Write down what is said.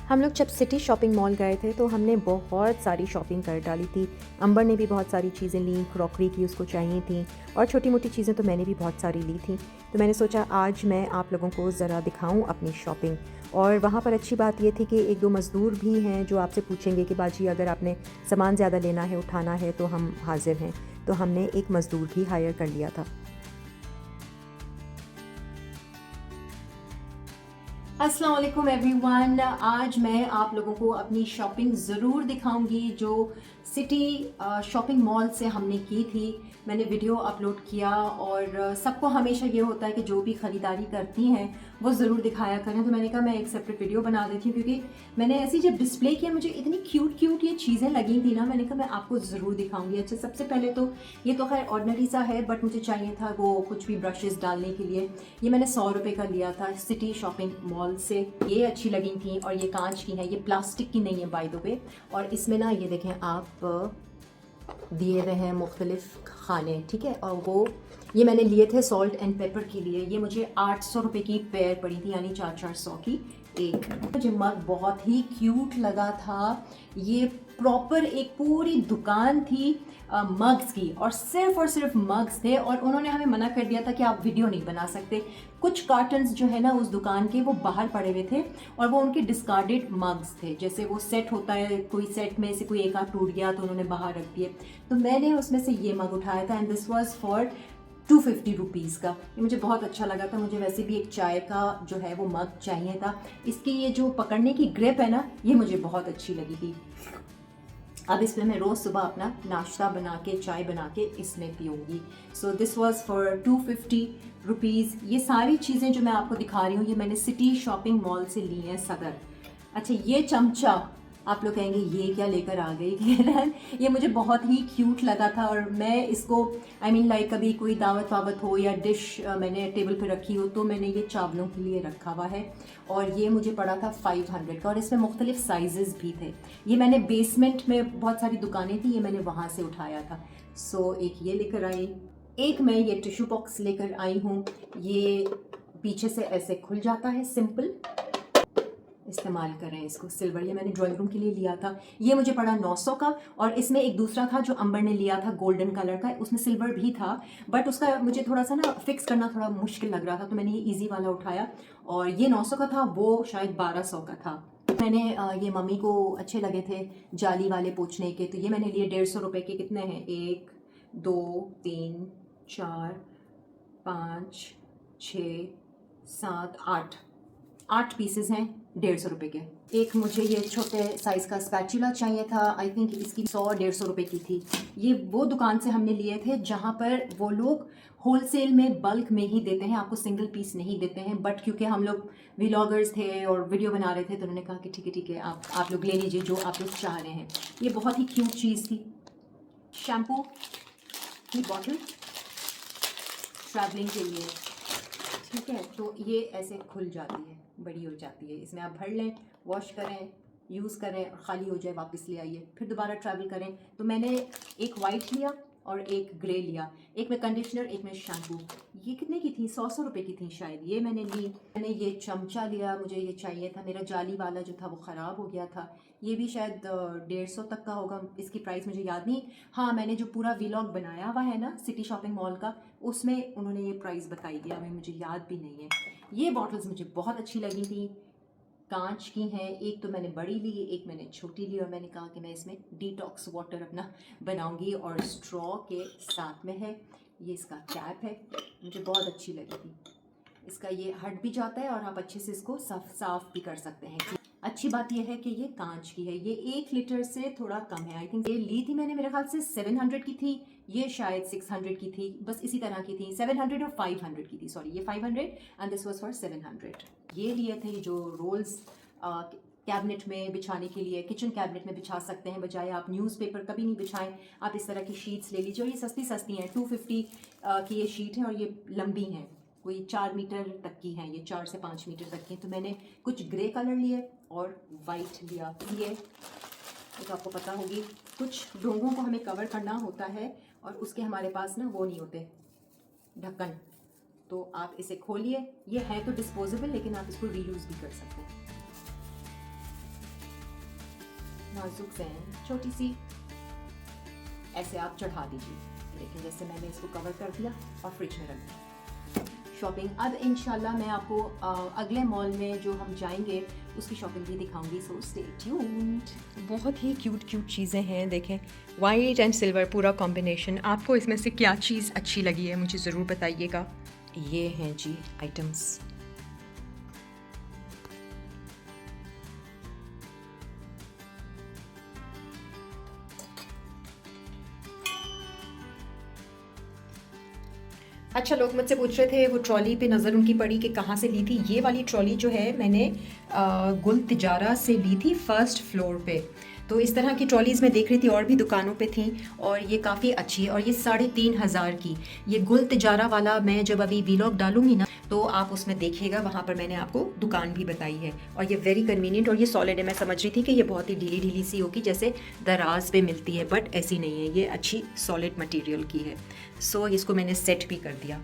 हम लोग जब सिटी शॉपिंग मॉल गए थे तो हमने बहुत सारी शॉपिंग कर डाली थी। अंबर ने भी बहुत सारी चीज़ें लीं, क्रॉकरी की उसको चाहिए थी और छोटी-मोटी चीज़ें तो मैंने भी बहुत सारी ली थी। तो मैंने सोचा आज मैं आप लोगों को ज़रा दिखाऊं अपनी शॉपिंग। और वहाँ पर अच्छी बात ये थी कि 1-2 मज़दूर भी हैं जो आपसे पूछेंगे कि बाजी अगर आपने सामान ज़्यादा लेना है, उठाना है तो हम हाज़िर हैं। तो हमने एक मज़दूर भी हायर कर लिया था। अस्सलाम वालेकुम एवरीवन। आज मैं आप लोगों को अपनी शॉपिंग ज़रूर दिखाऊंगी जो सिटी शॉपिंग मॉल से हमने की थी। मैंने वीडियो अपलोड किया और सबको हमेशा ये होता है कि जो भी ख़रीदारी करती हैं वो ज़रूर दिखाया करें। तो मैंने कहा मैं एक सेपरेट वीडियो बना देती हूँ क्योंकि मैंने ऐसी जब डिस्प्ले किया मुझे इतनी क्यूट क्यूट ये चीज़ें लगी थी ना, मैंने कहा मैं आपको ज़रूर दिखाऊंगी। अच्छा, सबसे पहले तो ये तो खैर ऑर्डिनरी सा है बट मुझे चाहिए था वो कुछ भी ब्रशेज़ डालने के लिए। ये मैंने 100 रुपये का लिया था सिटी शॉपिंग मॉल से। ये अच्छी लगी थी और ये कांच की है, ये प्लास्टिक की नहीं है बाय द वे। और इसमें ना ये देखें आप दिए हुए हैं मुख्तलिफ खाने, ठीक है। और वो ये मैंने लिए थे सॉल्ट एंड पेपर के लिए। ये मुझे 800 रुपये की पेयर पड़ी थी, यानी 400 की एक। मुझे मग बहुत ही क्यूट लगा था। ये प्रॉपर एक पूरी दुकान थी मग्स की और सिर्फ मग्स थे और उन्होंने हमें मना कर दिया था कि आप वीडियो नहीं बना सकते। कुछ कार्टन्स जो है ना उस दुकान के वो बाहर पड़े हुए थे और वो उनके डिस्कार्डेड मग्स थे। जैसे वो सेट होता है, कोई सेट में से कोई एक आध टूट गया तो उन्होंने बाहर रख दिए। तो मैंने उसमें से ये मग उठाया था and this was for 250 rupees का। ये मुझे बहुत अच्छा लगा था। मुझे वैसे भी एक चाय का जो है वो मग चाहिए था। इसकी ये जो पकड़ने की ग्रिप है ना, ये मुझे बहुत अच्छी लगी थी। अब इसमें मैं रोज़ सुबह अपना नाश्ता बना के, चाय बना के इसमें पीऊँगी। So this was for 250 rupees. ये सारी चीज़ें जो मैं आपको दिखा रही हूँ ये मैंने सिटी शॉपिंग मॉल से ली हैं, सदर। अच्छा, ये चमचा आप लोग कहेंगे ये क्या लेकर आ गई किरण। ये मुझे बहुत ही क्यूट लगा था और मैं इसको लाइक कभी कोई दावत वावत हो या डिश मैंने टेबल पे रखी हो तो मैंने ये चावलों के लिए रखा हुआ है। और ये मुझे पड़ा था 500 का और इसमें मुख्तलिफ साइजेस भी थे। ये मैंने बेसमेंट में बहुत सारी दुकानें थी, ये मैंने वहाँ से उठाया था। सो एक ये लेकर आई, एक मैं ये टिश्यू बॉक्स लेकर आई हूँ। ये पीछे से ऐसे खुल जाता है, सिंपल इस्तेमाल करें इसको। सिल्वर, ये मैंने ड्राइंग रूम के लिए लिया था। ये मुझे पड़ा 900 का और इसमें एक दूसरा था जो अंबर ने लिया था गोल्डन कलर का, उसमें सिल्वर भी था बट उसका मुझे थोड़ा सा ना फिक्स करना थोड़ा मुश्किल लग रहा था तो मैंने ये इजी वाला उठाया और ये 900 का था, वो शायद 1200 का था। मैंने ये मम्मी को अच्छे लगे थे जाली वाले पोंछने के, तो ये मैंने लिए 150 रुपये के। कितने हैं? 1 2 3 4 5 6 7 8 8 पीसेस हैं 150 रुपये के। एक मुझे ये छोटे साइज़ का स्पैचुला चाहिए था। आई थिंक इसकी 100-150 रुपये की थी। ये वो दुकान से हमने लिए थे जहाँ पर वो लोग होलसेल में बल्क में ही देते हैं, आपको सिंगल पीस नहीं देते हैं। बट क्योंकि हम लोग व्लॉगर्स थे और वीडियो बना रहे थे तो उन्होंने कहा कि ठीक है आप लोग ले लीजिए जो आप लोग चाह रहे हैं। ये बहुत ही क्यूट चीज़ थी। शैम्पू की बॉटल ट्रैवलिंग के लिए, ठीक है। तो ये ऐसे खुल जाती है, बड़ी हो जाती है। इसमें आप भर लें, वॉश करें, यूज़ करें और ख़ाली हो जाए वापस ले आइए, फिर दोबारा ट्रैवल करें। तो मैंने एक वाइट लिया और एक ग्रे लिया, एक में कंडीशनर, एक में शैम्पू। ये कितने की थी? 100 रुपये की थी शायद। ये मैंने ली। मैंने ये चमचा लिया, मुझे ये चाहिए था। मेरा जाली वाला जो था वो ख़राब हो गया था। ये भी शायद 150 तक का होगा, इसकी प्राइस मुझे याद नहीं। हाँ, मैंने जो पूरा व्लॉग बनाया हुआ है ना सिटी शॉपिंग मॉल का, उसमें उन्होंने ये प्राइस बताई दिया, हमें मुझे याद भी नहीं है। ये बॉटल्स मुझे बहुत अच्छी लगी थी, कांच की हैं। एक तो मैंने बड़ी ली, एक मैंने छोटी ली और मैंने कहा कि मैं इसमें डिटॉक्स वाटर अपना बनाऊंगी और स्ट्रॉ के साथ में है। ये इसका कैप है, मुझे बहुत अच्छी लगी थी। इसका ये हट भी जाता है और आप अच्छे से इसको साफ भी कर सकते हैं। अच्छी बात यह है कि ये कांच की है। ये 1 लीटर से थोड़ा कम है। आई थिंक ये ली थी मैंने, मेरे ख्याल से 700 की थी, ये शायद 600 की थी, बस इसी तरह की थी। 700 और 500 की थी, सॉरी ये 500 एंड दिस वाज फॉर 700। ये लिए थे जो रोल्स कैबिनेट में बिछाने के लिए, किचन कैबिनेट में बिछा सकते हैं, बजाय आप न्यूज़पेपर कभी नहीं बिछाएं, आप इस तरह की शीट्स ले लीजिए। और ये सस्ती हैं, 250 की ये शीट है और ये लंबी हैं, कोई 4 मीटर तक की हैं, ये 4 से 5 मीटर तक की। तो मैंने कुछ ग्रे कलर लिए और वाइट लिया। ये तो आपको पता होगी कुछ डोंगों को हमें कवर करना होता है और उसके हमारे पास ना वो नहीं होते ढक्कन, तो आप इसे खोलिए। ये है तो डिस्पोजेबल लेकिन आप इसको रीयूज़ भी कर सकते हैं। नाजुक से हैं, छोटी सी, ऐसे आप चढ़ा दीजिए। लेकिन जैसे मैंने इसको कवर कर दिया और फ्रिज में रख दिया। शॉपिंग अब इंशाल्लाह मैं आपको अगले मॉल में जो हम जाएंगे उसकी शॉपिंग भी दिखाऊंगी, सो स्टे ट्यून्ड। बहुत ही क्यूट क्यूट चीज़ें हैं, देखें वाइट एंड सिल्वर पूरा कॉम्बिनेशन। आपको इसमें से क्या चीज़ अच्छी लगी है मुझे ज़रूर बताइएगा। ये हैं जी आइटम्स। अच्छा, लोग मुझसे पूछ रहे थे वो ट्रॉली पे नज़र उनकी पड़ी कि कहाँ से ली थी। ये वाली ट्रॉली जो है मैंने गुल तिजारा से ली थी, फर्स्ट फ्लोर पे। तो इस तरह की ट्रॉलीज़ मैं देख रही थी और भी दुकानों पे थी, और ये काफ़ी अच्छी है और ये 3,500 की। ये गुल तिजारा वाला मैं जब अभी वीलॉग डालूंगी ना तो आप उसमें देखिएगा, वहाँ पर मैंने आपको दुकान भी बताई है। और ये वेरी कन्वीनियंट और ये सॉलिड है। मैं समझ रही थी कि ये बहुत ही ढीली ढीली सी होगी जैसे दराज पे मिलती है, बट ऐसी नहीं है, ये अच्छी सॉलिड मटेरियल की है। सो इसको मैंने सेट भी कर दिया।